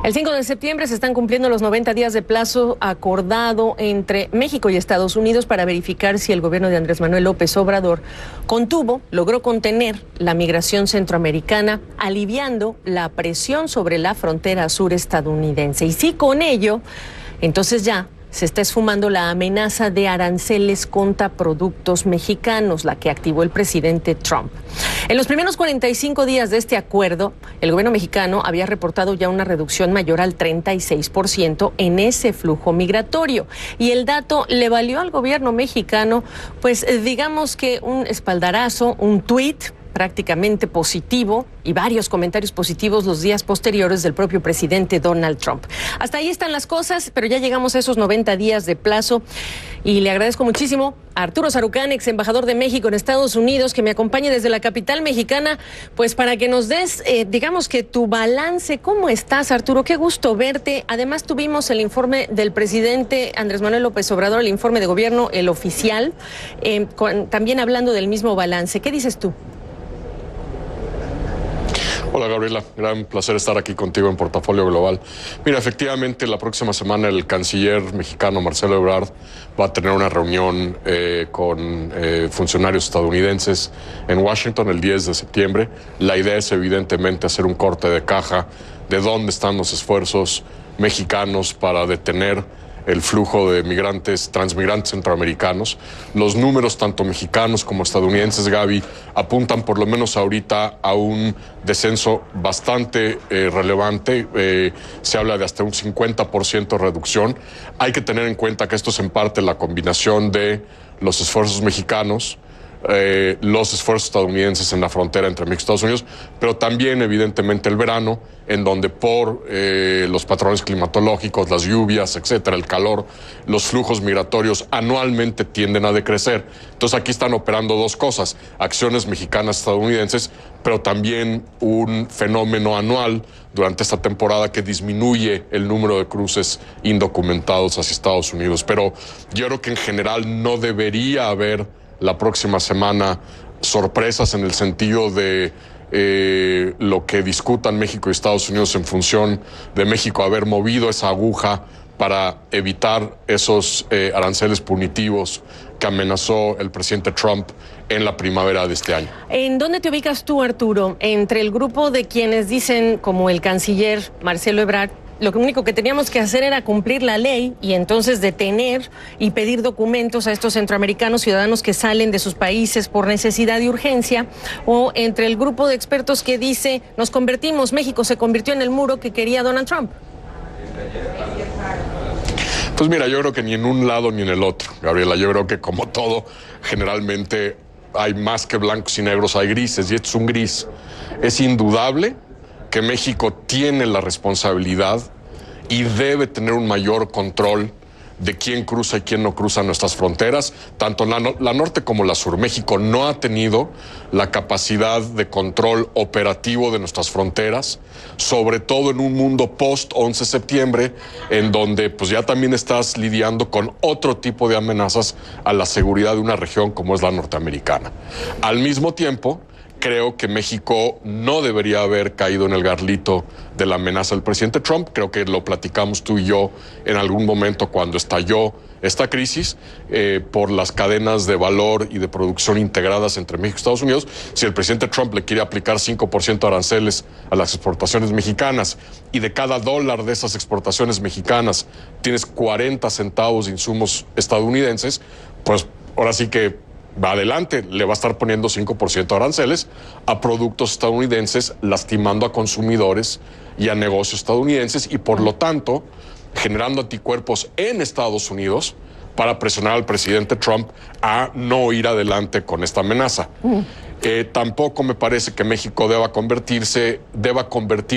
El 5 de septiembre se están cumpliendo los 90 días de plazo acordado entre México y Estados Unidos para verificar si el gobierno de Andrés Manuel López Obrador logró contener la migración centroamericana, aliviando la presión sobre la frontera sur estadounidense. Y si con ello, entonces ya se está esfumando la amenaza de aranceles contra productos mexicanos, la que activó el presidente Trump. En los primeros 45 días de este acuerdo, el gobierno mexicano había reportado ya una reducción mayor al 36% en ese flujo migratorio. Y el dato le valió al gobierno mexicano, pues digamos que un espaldarazo, un tuit prácticamente positivo y varios comentarios positivos los días posteriores del propio presidente Donald Trump. Hasta ahí están las cosas, pero ya llegamos a esos 90 días de plazo y le agradezco muchísimo a Arturo Sarucán, ex embajador de México en Estados Unidos, que me acompañe desde la capital mexicana, pues para que nos des, digamos que tu balance. ¿Cómo estás, Arturo? Qué gusto verte. Además tuvimos el informe del presidente Andrés Manuel López Obrador, el informe de gobierno, el oficial, también hablando del mismo balance. ¿Qué dices tú? Hola Gabriela, gran placer estar aquí contigo en Portafolio Global. Mira, efectivamente la próxima semana el canciller mexicano Marcelo Ebrard va a tener una reunión con funcionarios estadounidenses en Washington el 10 de septiembre. La idea es evidentemente hacer un corte de caja de dónde están los esfuerzos mexicanos para detener el flujo de migrantes, transmigrantes centroamericanos. Los números, tanto mexicanos como estadounidenses, Gaby, apuntan por lo menos ahorita a un descenso bastante relevante. Se habla de hasta un 50% reducción. Hay que tener en cuenta que esto es en parte la combinación de los esfuerzos mexicanos, los esfuerzos estadounidenses en la frontera entre México y Estados Unidos, pero también evidentemente el verano, en donde por los patrones climatológicos, las lluvias, etcétera, el calor, los flujos migratorios anualmente tienden a decrecer. Entonces aquí están operando dos cosas: acciones mexicanas estadounidenses, pero también un fenómeno anual durante esta temporada que disminuye el número de cruces indocumentados hacia Estados Unidos. Pero yo creo que en general no debería haber la próxima semana sorpresas en el sentido de lo que discutan México y Estados Unidos en función de México haber movido esa aguja para evitar esos aranceles punitivos que amenazó el presidente Trump en la primavera de este año. ¿En dónde te ubicas tú, Arturo? Entre el grupo de quienes dicen, como el canciller Marcelo Ebrard, lo único que teníamos que hacer era cumplir la ley y entonces detener y pedir documentos a estos centroamericanos, ciudadanos que salen de sus países por necesidad y urgencia, o entre el grupo de expertos que dice, México se convirtió en el muro que quería Donald Trump? Pues mira, yo creo que ni en un lado ni en el otro, Gabriela. Yo creo que como todo, generalmente hay más que blancos y negros, hay grises, y esto es un gris. Es indudable que México tiene la responsabilidad y debe tener un mayor control de quién cruza y quién no cruza nuestras fronteras, tanto la norte como la sur. México no ha tenido la capacidad de control operativo de nuestras fronteras, sobre todo en un mundo post-11 de septiembre, en donde pues ya también estás lidiando con otro tipo de amenazas a la seguridad de una región como es la norteamericana. Al mismo tiempo, creo que México no debería haber caído en el garlito de la amenaza del presidente Trump. Creo que lo platicamos tú y yo en algún momento cuando estalló esta crisis por las cadenas de valor y de producción integradas entre México y Estados Unidos. Si el presidente Trump le quiere aplicar 5% de aranceles a las exportaciones mexicanas y de cada $1 de esas exportaciones mexicanas tienes 40 centavos de insumos estadounidenses, pues ahora sí que va adelante, le va a estar poniendo 5% de aranceles a productos estadounidenses, lastimando a consumidores y a negocios estadounidenses y por lo tanto generando anticuerpos en Estados Unidos para presionar al presidente Trump a no ir adelante con esta amenaza. Tampoco me parece que México deba convertir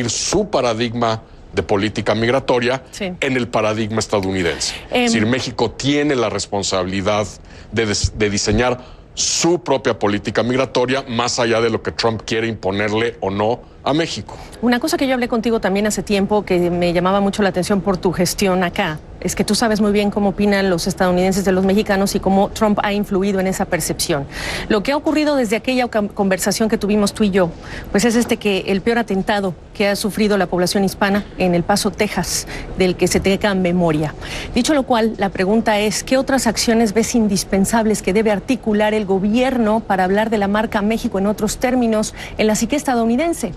su paradigma de política migratoria en el paradigma estadounidense. Es decir, México tiene la responsabilidad de diseñar su propia política migratoria más allá de lo que Trump quiere imponerle o no a México. Una cosa que yo hablé contigo también hace tiempo que me llamaba mucho la atención por tu gestión acá, es que tú sabes muy bien cómo opinan los estadounidenses de los mexicanos y cómo Trump ha influido en esa percepción. Lo que ha ocurrido desde aquella conversación que tuvimos tú y yo, pues es que el peor atentado que ha sufrido la población hispana en El Paso, Texas, del que se tenga memoria. Dicho lo cual, la pregunta es, ¿qué otras acciones ves indispensables que debe articular el gobierno para hablar de la marca México en otros términos en la psique estadounidense?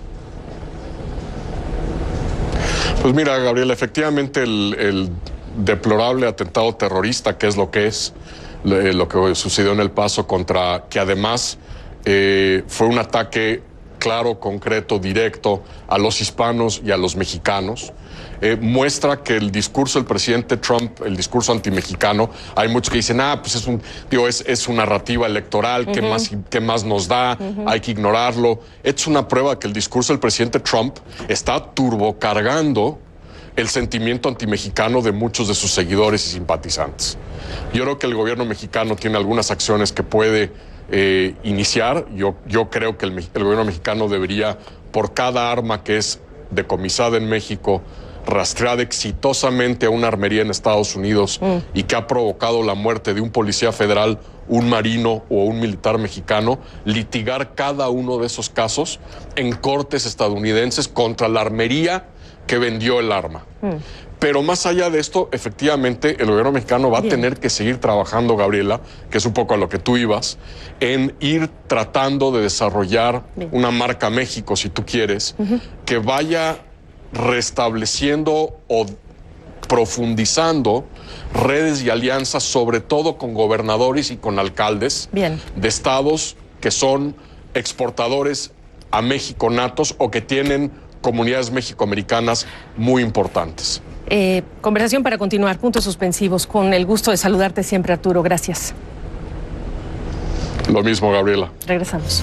Pues mira, Gabriela, efectivamente el deplorable atentado terrorista, que es lo que sucedió en El Paso que además fue un ataque claro, concreto, directo a los hispanos y a los mexicanos, muestra que el discurso del presidente Trump, el discurso antimexicano, hay muchos que dicen, pues es una narrativa electoral, ¿qué más nos da? Hay que ignorarlo. Es una prueba que el discurso del presidente Trump está turbocargando el sentimiento antimexicano de muchos de sus seguidores y simpatizantes. Yo creo que el gobierno mexicano tiene algunas acciones que puede iniciar. Yo creo que el gobierno mexicano debería, por cada arma que es decomisada en México, rastreada exitosamente a una armería en Estados Unidos y que ha provocado la muerte de un policía federal, un marino o un militar mexicano, litigar cada uno de esos casos en cortes estadounidenses contra la armería que vendió el arma. Pero más allá de esto, efectivamente, el gobierno mexicano va a tener que seguir trabajando, Gabriela, que es un poco a lo que tú ibas, en ir tratando de desarrollar una marca México, si tú quieres, que vaya restableciendo o profundizando redes y alianzas, sobre todo con gobernadores y con alcaldes de estados que son exportadores a México natos o que tienen comunidades mexicoamericanas muy importantes. Conversación para continuar, puntos suspensivos. Con el gusto de saludarte siempre, Arturo. Gracias. Lo mismo, Gabriela. Regresamos.